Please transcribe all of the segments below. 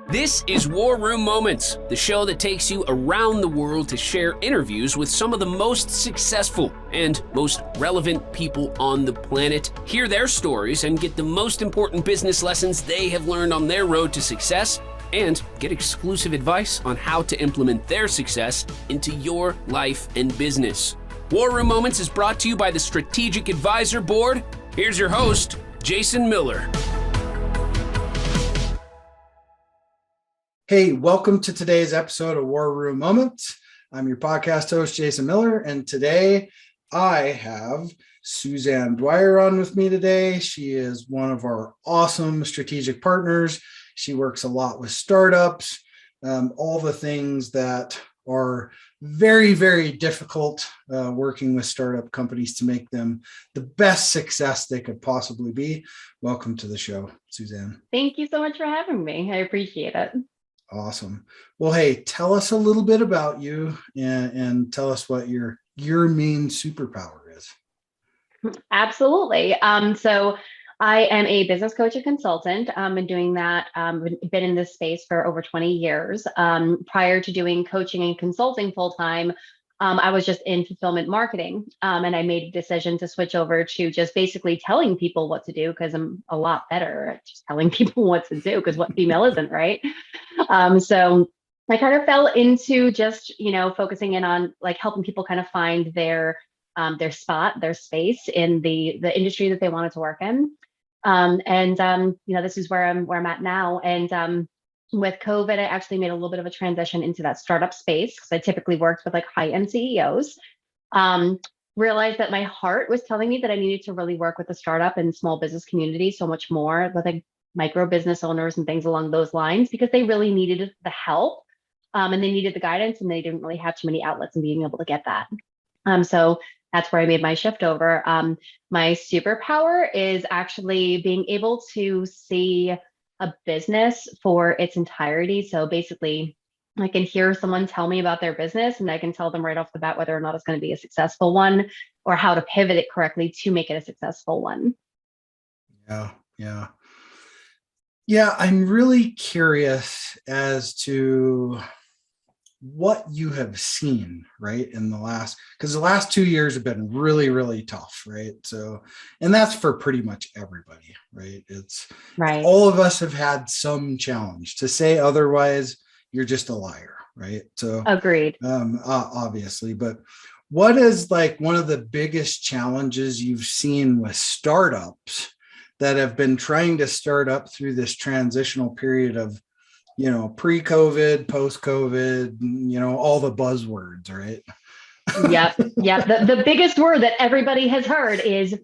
This is War Room Moments, the show that takes you around the world to share interviews with some of the most successful and most relevant people on the planet, hear their stories, and get the most important business lessons they have learned on their road to success, and get exclusive advice on how to implement their success into your life and business. War Room Moments is brought to you by the Strategic Advisor Board. Here's your host, Jason Miller. Hey, welcome to today's episode of War Room Moments. I'm your podcast host, Jason Miller, and today I have Suzanne Dwyer on with me today. She is one of our awesome strategic partners. She works a lot with startups, all the things that are very, very difficult working with startup companies to make them the best success they could possibly be. Welcome to the show, Suzanne. Thank you so much for having me. I appreciate it. Awesome. Well, hey, tell us a little bit about you and tell us what your main superpower is. Absolutely. So I am a business coach and consultant. Been doing that, been in this space for over 20 years. Prior to doing coaching and consulting full time, I was just in fulfillment marketing. And I made a decision to switch over to just basically telling people what to do because I'm a lot better at just telling people what to do because what female isn't, right? So I kind of fell into just, focusing in on like helping people kind of find their spot, their space in the industry that they wanted to work in. This is where I'm at now. And with COVID, I actually made a little bit of a transition into that startup space because I typically worked with like high-end CEOs. Realized that my heart was telling me that I needed to really work with the startup and small business community so much more with like micro business owners and things along those lines because they really needed the help and they needed the guidance and they didn't really have too many outlets in being able to get that. So that's where I made my shift over. My superpower is actually being able to see a business for its entirety. So basically, I can hear someone tell me about their business and I can tell them right off the bat whether or not it's going to be a successful one or how to pivot it correctly to make it a successful one. Yeah, I'm really curious as to what you have seen, right, in because the last 2 years have been really, really tough, right? So, and that's for pretty much everybody, right? It's right. All of us have had some challenge. To say otherwise, you're just a liar, right? So, agreed. Obviously, but what is like one of the biggest challenges you've seen with startups that have been trying to start up through this transitional period of pre-COVID, post-COVID, all the buzzwords, right? Yep. The biggest word that everybody has heard is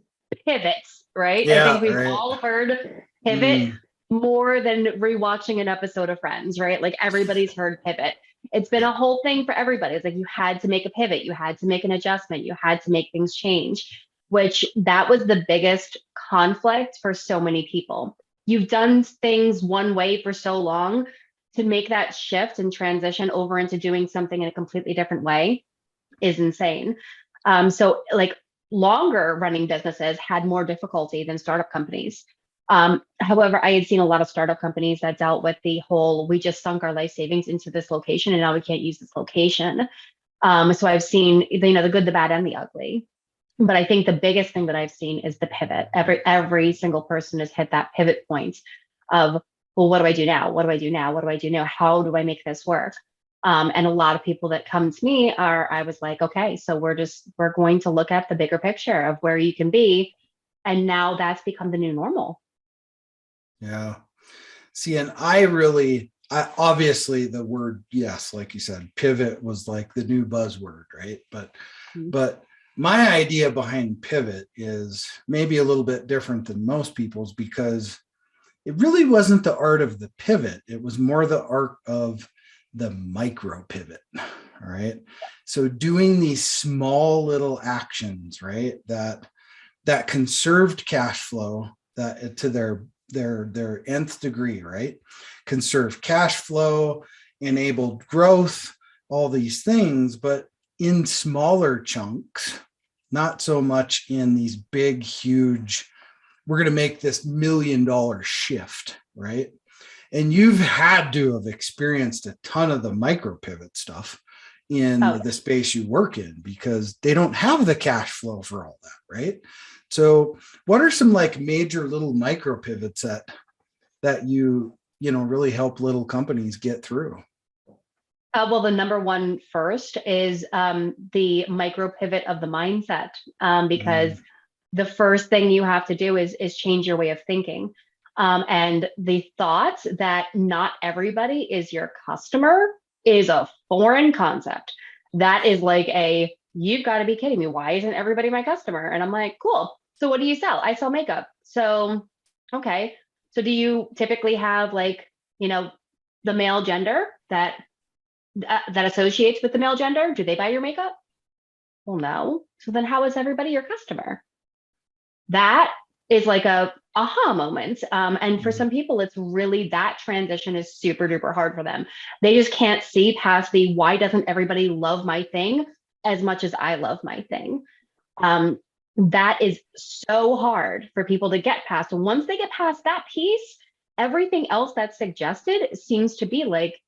pivots, right? Yeah, I think we've all heard pivot more than rewatching an episode of Friends, right? Like everybody's heard pivot. It's been a whole thing for everybody. It's like you had to make a pivot, you had to make an adjustment, you had to make things change, which that was the biggest conflict for so many people. You've done things one way for so long. To make that shift and transition over into doing something in a completely different way is insane. So like longer running businesses had more difficulty than startup companies. However, I had seen a lot of startup companies that dealt with the whole, we just sunk our life savings into this location and now we can't use this location. So I've seen, the good, the bad, and the ugly. But I think the biggest thing that I've seen is the pivot. Every single person has hit that pivot point of, well, what do I do now? What do I do now? What do I do now? How do I make this work? And a lot of people that come to me I was like, okay, so we're going to look at the bigger picture of where you can be. And now that's become the new normal. Yeah. See, and I obviously the word, yes, like you said, pivot was like the new buzzword, right? But my idea behind pivot is maybe a little bit different than most people's because it really wasn't the art of the pivot. It was more the art of the micro pivot. All right. So doing these small little actions, right, that conserved cash flow that to their nth degree, right? Conserved cash flow, enabled growth, all these things, but in smaller chunks, not so much in these big, huge, we're going to make this $1 million shift, right? and you've had to have experienced a ton of the micro pivot stuff in the space you work in, because they don't have the cash flow for all that, right? So what are some like major little micro pivots that you really help little companies get through? Well, the number one first is the micro pivot of the mindset, because the first thing you have to do is change your way of thinking. And the thought that not everybody is your customer is a foreign concept. That is like you've got to be kidding me. Why isn't everybody my customer? And I'm like, cool. So what do you sell? I sell makeup. So, okay. So do you typically have like, the male gender that associates with the male gender? Do they buy your makeup? Well, no. So then how is everybody your customer? That is like a aha moment. And for some people, it's really, that transition is super duper hard for them. They just can't see past the, why doesn't everybody love my thing as much as I love my thing? That is so hard for people to get past. And once they get past that piece, everything else that's suggested seems to be like,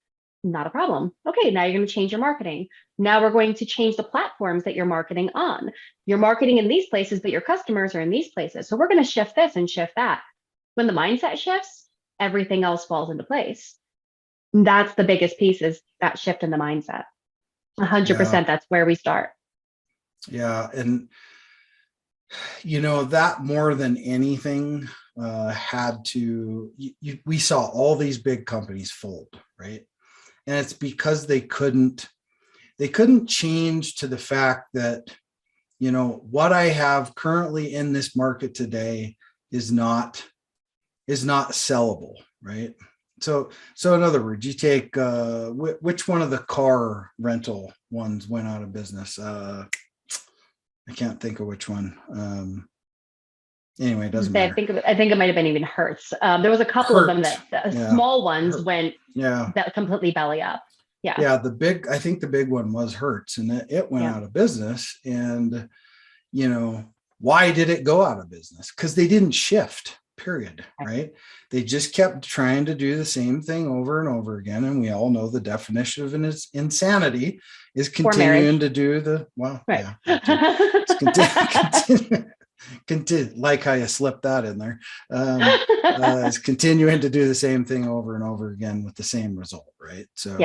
not a problem. Okay, now you're going to change your marketing. Now we're going to change the platforms that you're marketing on. You're marketing in these places, but your customers are in these places. So we're going to shift this and shift that. When the mindset shifts, everything else falls into place. That's the biggest piece, is that shift in the mindset. 100%, that's where we start. Yeah. And, that more than anything we saw all these big companies fold, right? And it's because they couldn't change to the fact that, what I have currently in this market today is not sellable, right? So in other words, you take which one of the car rental ones went out of business? I can't think of which one. Anyway, it doesn't matter. I think it might have been even Hertz. There was a couple of them that small ones went completely belly up. Yeah. Yeah. I think the big one was Hertz, and it went out of business. And, why did it go out of business? Because they didn't shift, period. Right. They just kept trying to do the same thing over and over again. And we all know the definition of insanity is continuing to do like how you slipped that in there. It's continuing to do the same thing over and over again with the same result, right? So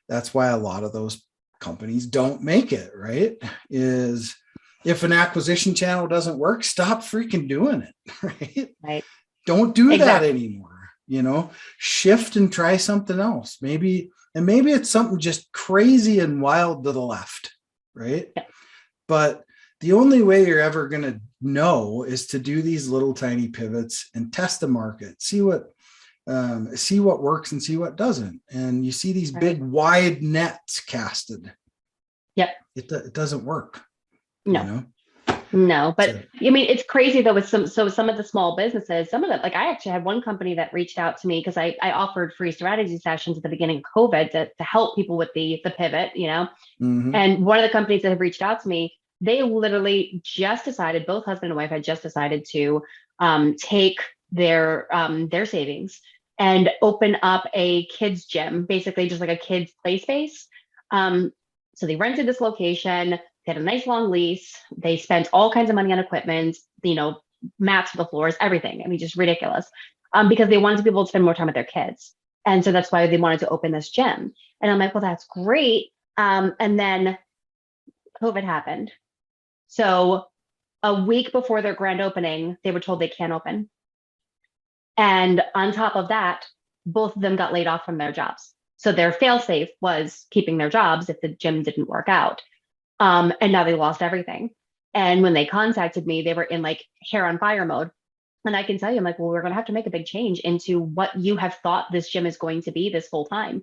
that's why a lot of those companies don't make it, right? Is if an acquisition channel doesn't work, stop freaking doing it, right? Don't do that anymore. Shift and try something else. Maybe it's something just crazy and wild to the left, right? But the only way you're ever going to know is to do these little tiny pivots and test the market, see what works and see what doesn't. And you see these big wide nets casted. Yep. It doesn't work. No. No, but I mean, it's crazy though with some of the small businesses, some of them, like I actually had one company that reached out to me because I offered free strategy sessions at the beginning of COVID to help people with the pivot, and one of the companies that have reached out to me, they literally just decided, both husband and wife had just decided to take their savings and open up a kids gym, basically just like a kids play space. So they rented this location, they had a nice long lease. They spent all kinds of money on equipment, mats for the floors, everything. I mean, just ridiculous, because they wanted to be able to spend more time with their kids. And so that's why they wanted to open this gym. And I'm like, well, that's great. And then COVID happened. So a week before their grand opening, they were told they can't open. And on top of that, both of them got laid off from their jobs. So their fail-safe was keeping their jobs if the gym didn't work out. And now they lost everything. And when they contacted me, they were in like hair on fire mode. And I can tell you, I'm like, well, we're going to have to make a big change into what you have thought this gym is going to be this whole time.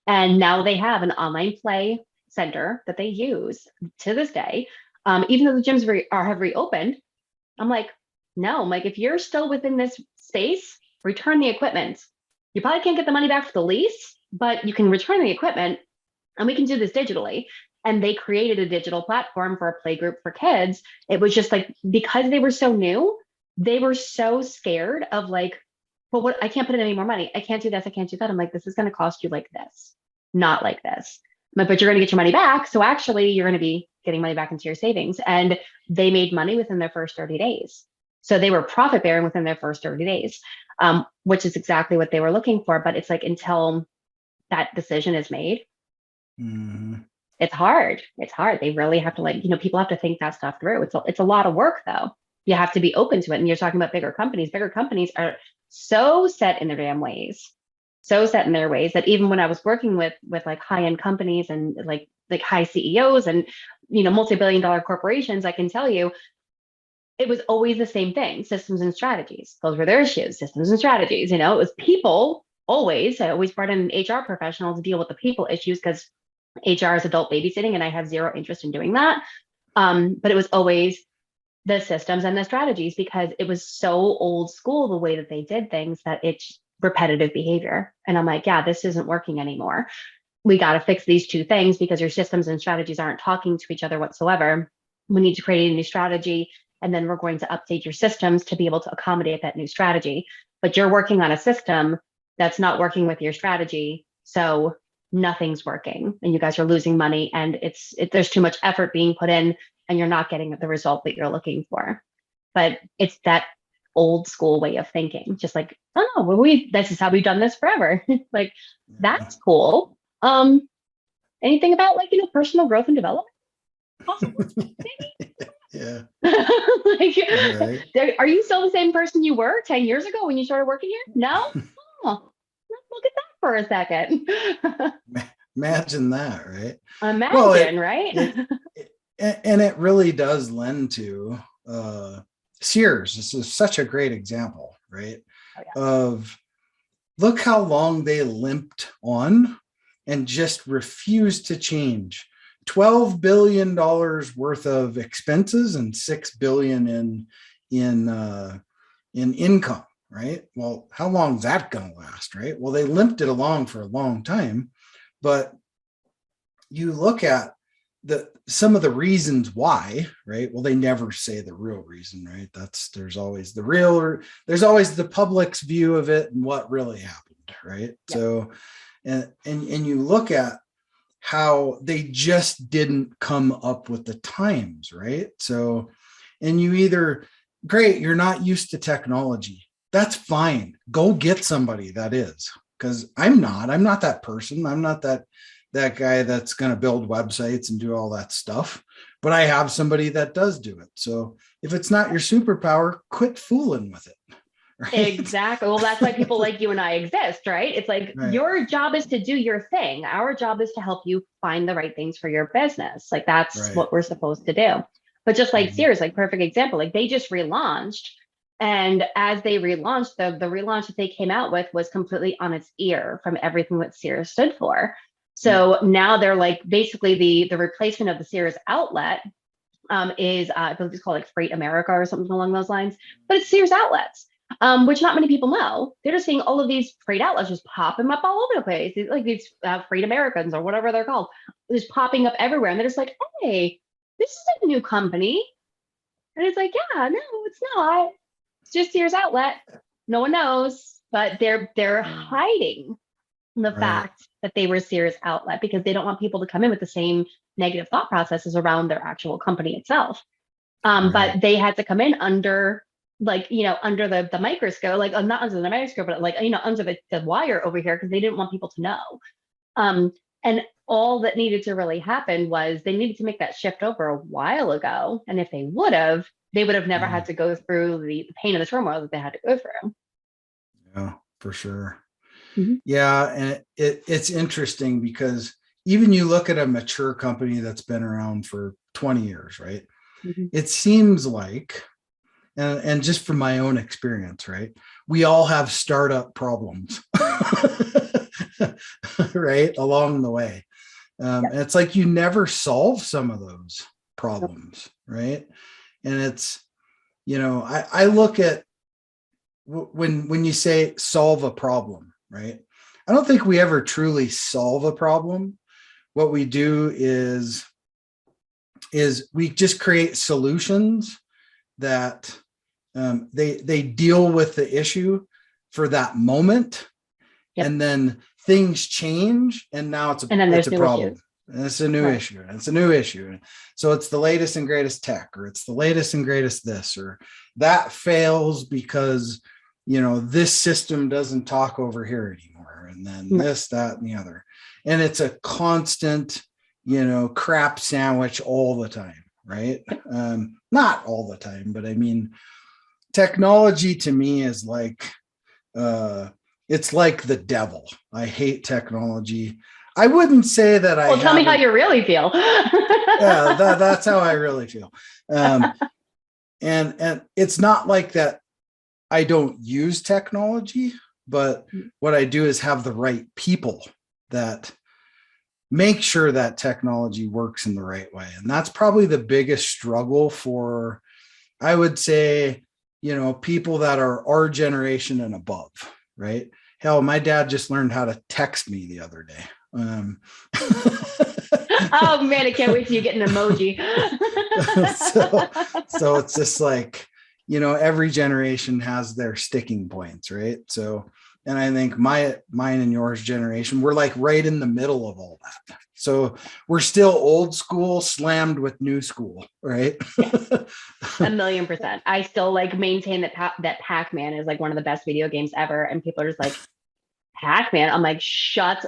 And now they have an online play center that they use to this day. Even though the gyms have reopened, I'm like, no, I'm like, if you're still within this space, return the equipment. You probably can't get the money back for the lease, but you can return the equipment and we can do this digitally. And they created a digital platform for a play group for kids. It was just like, because they were so new, they were so scared of like well, what, I can't put in any more money. I can't do this. I can't do that. I'm like, this is going to cost you like this, not like this. I'm like, but you're going to get your money back. So actually you're going to be getting money back into your savings. And they made money within their first 30 days. So they were profit bearing within their first 30 days, which is exactly what they were looking for. But it's like, until that decision is made, it's hard. It's hard. They really have to, like, people have to think that stuff through. It's a lot of work though. You have to be open to it. And you're talking about bigger companies. Bigger companies are so set in their damn ways, so set in their ways that even when I was working with like high-end companies and like high CEOs and, multi-billion-dollar corporations, I can tell you, it was always the same thing: systems and strategies. Those were their issues, systems and strategies. It was people always. I always brought in an HR professional to deal with the people issues because HR is adult babysitting and I have zero interest in doing that. But it was always the systems and the strategies because it was so old school the way that they did things that it's repetitive behavior. And I'm like, yeah, this isn't working anymore. We got to fix these two things because your systems and strategies aren't talking to each other whatsoever. We need to create a new strategy, and then we're going to update your systems to be able to accommodate that new strategy. But you're working on a system that's not working with your strategy. So nothing's working and you guys are losing money, and there's too much effort being put in and you're not getting the result that you're looking for. But it's that old school way of thinking, just like, oh no, well, this is how we've done this forever. Like, that's cool. Anything about like, personal growth and development? Possible. Yeah. Like, right. Are you still the same person you were 10 years ago when you started working here? No? Oh, look at that for a second. Imagine that, right? Imagine, right? And it really does lend to Sears. This is such a great example, right? Oh, yeah. Of look how long they limped on and just refused to change. $12 billion worth of expenses and $6 billion in income, right? Well, how long is that going to last, right? Well, they limped it along for a long time, but you look at some of the reasons why, right? Well, they never say the real reason, right? There's always the public's view of it and what really happened, right? Yeah. So, and you look at how they just didn't come up with the times, right? So, and you're not used to technology. That's fine. Go get somebody that is, because I'm not that person. I'm not that guy that's going to build websites and do all that stuff, but I have somebody that does do it. So if it's not your superpower, quit fooling with it. Right? Exactly. Well, that's why people like you and I exist, right? It's like, right. Your job is to do your thing. Our job is to help you find the right things for your business. Like, that's right. What we're supposed to do. But just like Sears, like, perfect example, like they just relaunched. And as they relaunched, the relaunch that they came out with was completely on its ear from everything that Sears stood for. So now they're like, basically the replacement of the Sears outlet is I believe it's called like Freight America or something along those lines, but it's Sears outlets. Which not many people know. They're just seeing all of these freight outlets just popping up all over the place, like these Freight Americans or whatever they're called, just popping up everywhere. And they're just like, hey, this is a new company. And it's like, yeah, no, it's not. It's just Sears outlet. No one knows, but they're hiding the fact that they were Sears outlet because they don't want people to come in with the same negative thought processes around their actual company itself. But they had to come in under, like, under the microscope, like not under the microscope, but like, under the wire over here, because they didn't want people to know. And all that needed to really happen was they needed to make that shift over a while ago. And if they would have never had to go through the pain and the turmoil that they had to go through. Yeah, for sure. Mm-hmm. Yeah. And it's interesting because even you look at a mature company that's been around for 20 years, right? Mm-hmm. It seems like, and just from my own experience, right, we all have startup problems, right, along the way. And it's like you never solve some of those problems, right? And it's, I look at when you say solve a problem, right? I don't think we ever truly solve a problem. What we do is we just create solutions that they deal with the issue, for that moment. Yep. And then things change, and now it's a problem. And it's a new issue. And it's a new issue. So it's the latest and greatest tech, or it's the latest and greatest this, or that fails because, this system doesn't talk over here anymore. And then this, that, and the other. And it's a constant, crap sandwich all the time, right? Not all the time, but I mean, technology to me is like, it's like the devil. I hate technology. I wouldn't say that I. Well, tell me how you really feel. Yeah, that's how I really feel. And it's not like that I don't use technology, but what I do is have the right people that make sure that technology works in the right way. And that's probably the biggest struggle for, I would say, people that are our generation and above, right? Hell, my dad just learned how to text me the other day. Oh man, I can't wait till you get an emoji. so it's just like, every generation has their sticking points, right? So, and I think mine and yours generation, we're like right in the middle of all that. So we're still old school slammed with new school, right? Yes. 1,000,000%. I still maintain that Pac-Man is one of the best video games ever. And people are just like, Pac-Man? I'm like, shut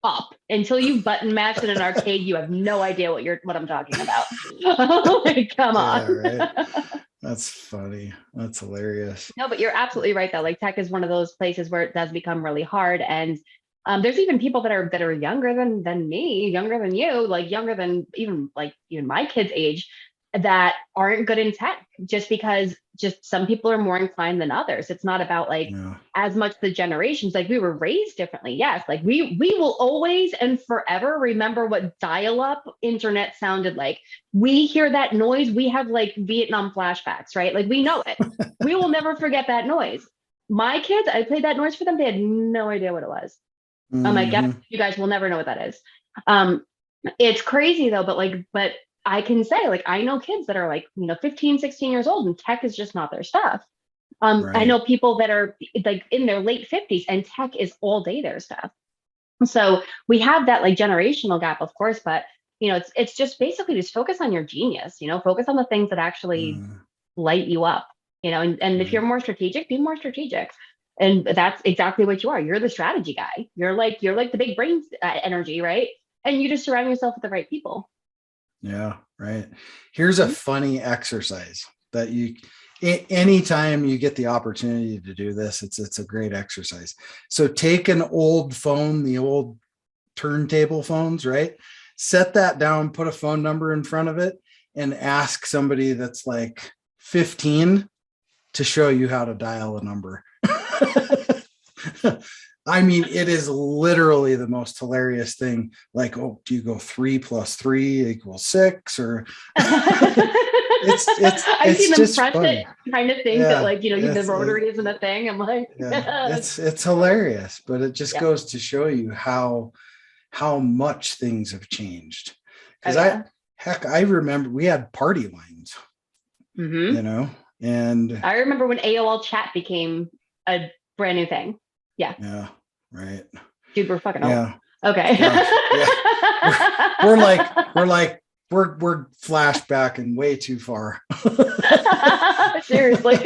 up. Until you button mash in an arcade, you have no idea what I'm talking about. Come on. Right. That's funny. That's hilarious. No, but you're absolutely right though. Tech is one of those places where it does become really hard. And there's even people that are younger than me, younger than you, younger than even my kids' age, that aren't good in tech, just because some people are more inclined than others. It's not about as much the generations. We were raised differently. Yes. We will always and forever remember what dial-up internet sounded like. We hear that noise. We have Vietnam flashbacks, right? We know it. We will never forget that noise. My kids, I played that noise for them. They had no idea what it was. Mm-hmm. I'm like, yeah, you guys will never know what that is. It's crazy though, but I can say, I know kids that are 15, 16 years old, and tech is just not their stuff. Right. I know people that are in their late 50s, and tech is all day their stuff. So we have that generational gap, of course, but it's just basically just focus on your genius, focus on the things that actually light you up, and if you're more strategic, be more strategic. And that's exactly what you are. You're the strategy guy. You're the big brain energy, right? And you just surround yourself with the right people. Yeah, right. Here's a funny exercise that anytime you get the opportunity to do this, it's a great exercise. So take an old phone, the old turntable phones, right? Set that down, put a phone number in front of it, and ask somebody that's 15 to show you how to dial a number. I mean, it is literally the most hilarious thing. Oh, do you go 3 + 3 = 6? Or I've seen them press funny. it, kind of think that the rotary isn't a thing. I'm like, it's hilarious, but it just goes to show you how much things have changed. Because I remember we had party lines, and I remember when AOL chat became a brand new thing. Yeah, right. Dude, we're fucking old. Okay. We're flashbacking way too far. Seriously.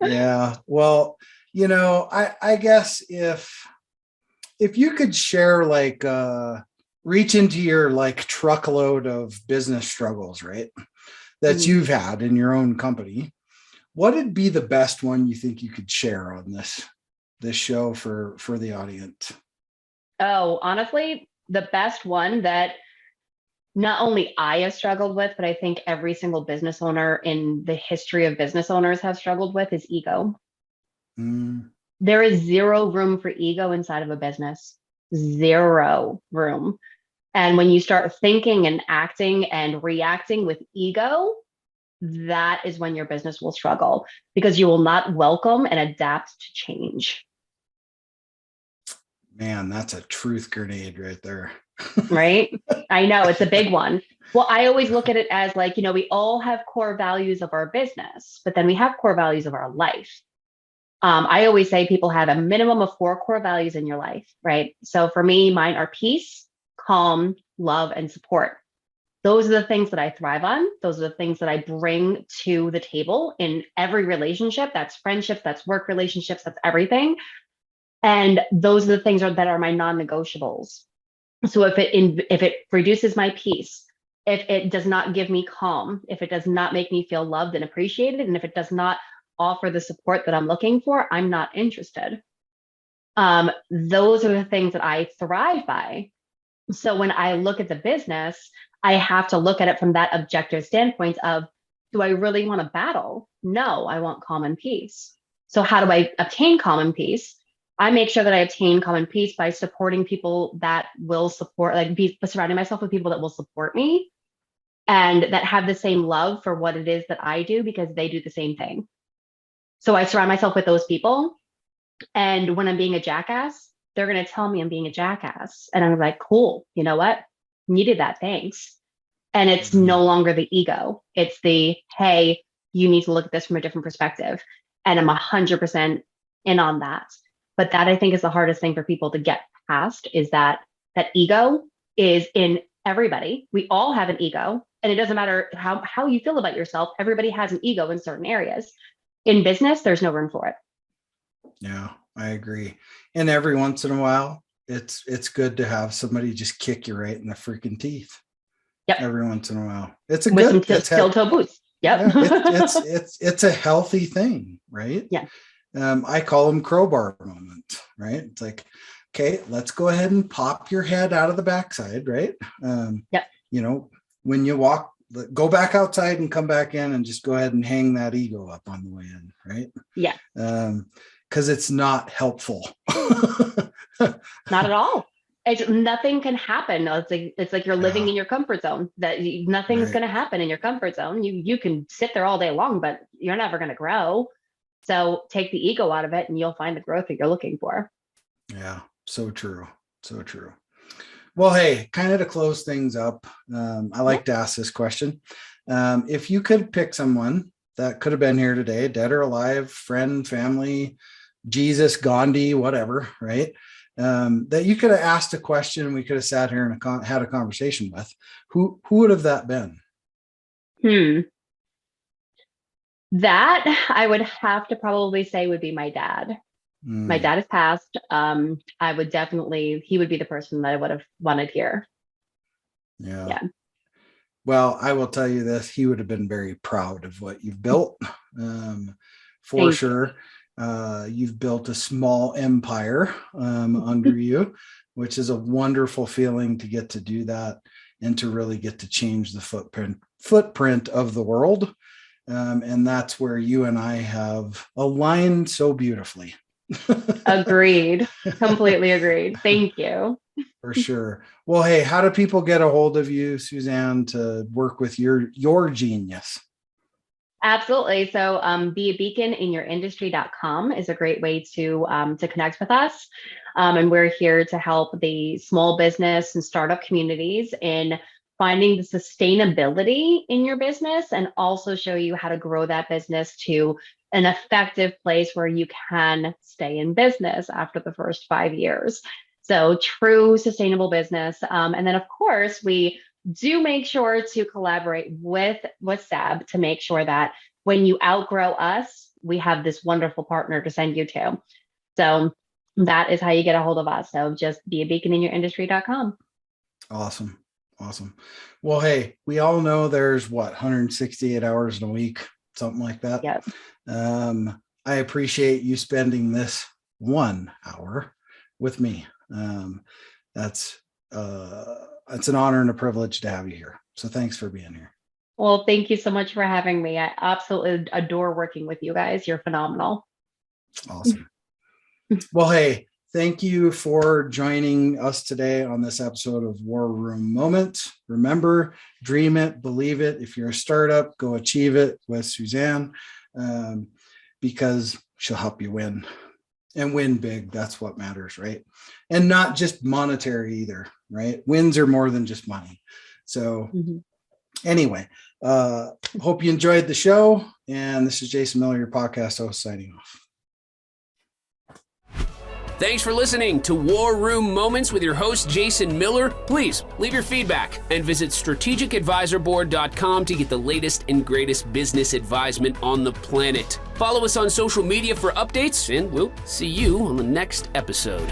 Yeah. Well, I guess if you could share reach into your truckload of business struggles, right, that you've had in your own company, what would be the best one you think you could share on this show for the audience? Oh, honestly, the best one that not only I have struggled with, but I think every single business owner in the history of business owners have struggled with is ego. There is zero room for ego inside of a business. Zero room. And when you start thinking and acting and reacting with ego, that is when your business will struggle, because you will not welcome and adapt to change. Man, that's a truth grenade right there. Right? I know it's a big one. Well, I always look at it as like, we all have core values of our business, but then we have core values of our life. I always say people have a minimum of 4 core values in your life, right? So for me, mine are peace, calm, love, and support. Those are the things that I thrive on. Those are the things that I bring to the table in every relationship. That's friendships, that's work relationships, that's everything. And those are the things that are my non-negotiables. So if it reduces my peace, if it does not give me calm, if it does not make me feel loved and appreciated, and if it does not offer the support that I'm looking for, I'm not interested. Those are the things that I thrive by. So when I look at the business, I have to look at it from that objective standpoint of, do I really want to battle? No, I want calm and peace. So how do I obtain calm and peace? I make sure that I obtain calm and peace by supporting people that will support, surrounding myself with people that will support me and that have the same love for what it is that I do because they do the same thing. So I surround myself with those people. And when I'm being a jackass, they're going to tell me I'm being a jackass. And I'm like, cool, you know what? Needed that, thanks. And it's no longer the ego. It's the, hey, you need to look at this from a different perspective. And I'm 100% in on that. But that I think is the hardest thing for people to get past is that ego is in everybody. We all have an ego. And it doesn't matter how you feel about yourself. Everybody has an ego in certain areas. In business, there's no room for it. Yeah, I agree. And every once in a while, it's good to have somebody just kick you right in the freaking teeth. Yep. Every once in a while. It's a with good some steel-toe boots. Yep. Yeah, it's a healthy thing, right? Yeah. I call them crowbar moments, right? It's like, okay, let's go ahead and pop your head out of the backside, right? Yep. When you walk, go back outside and come back in and just go ahead and hang that ego up on the way in, right? Yeah. Because it's not helpful. Not at all. Nothing can happen. It's like you're living in your comfort zone. That nothing's going to happen in your comfort zone. You can sit there all day long, but you're never going to grow. So take the ego out of it, and you'll find the growth that you're looking for. Yeah, so true, so true. Well, hey, kind of to close things up, I like to ask this question: if you could pick someone that could have been here today, dead or alive, friend, family, Jesus, Gandhi, whatever, right? That you could have asked a question and we could have sat here and had a conversation with, who would have that been? That I would have to probably say would be my dad. My dad has passed. I would he would be the person that I would have wanted here. Yeah. Well, I will tell you this, he would have been very proud of what you've built. For sure. You've built a small empire under you, which is a wonderful feeling to get to do that and to really get to change the footprint of the world. And that's where you and I have aligned so beautifully. Agreed. Completely agreed. Thank you. For sure. Well, hey, how do people get a hold of you, Suzanne, to work with your genius? Absolutely. So beabeaconinyourindustry.com is a great way to connect with us. And we're here to help the small business and startup communities in finding the sustainability in your business and also show you how to grow that business to an effective place where you can stay in business after the first 5 years. So true sustainable business. And then, of course, we do make sure to collaborate with SAB to make sure that when you outgrow us, we have this wonderful partner to send you to. So that is how you get a hold of us. So just beabeaconinyourindustry.com. Awesome. Well, hey, we all know there's 168 hours in a week, something like that. Yep. I appreciate you spending this 1 hour with me. That's an honor and a privilege to have you here. So thanks for being here. Well, thank you so much for having me. I absolutely adore working with you guys. You're phenomenal. Awesome. Well, hey, thank you for joining us today on this episode of War Room Moments. Remember, dream it, believe it. If you're a startup, go achieve it with Suzanne, because she'll help you win. and win big. That's what matters, right? And not just monetary either, right? Wins are more than just money. So anyway, hope you enjoyed the show. And this is Jason Miller, your podcast host, signing off. Thanks for listening to War Room Moments with your host, Jason Miller. Please leave your feedback and visit strategicadvisorboard.com to get the latest and greatest business advisement on the planet. Follow us on social media for updates, and we'll see you on the next episode.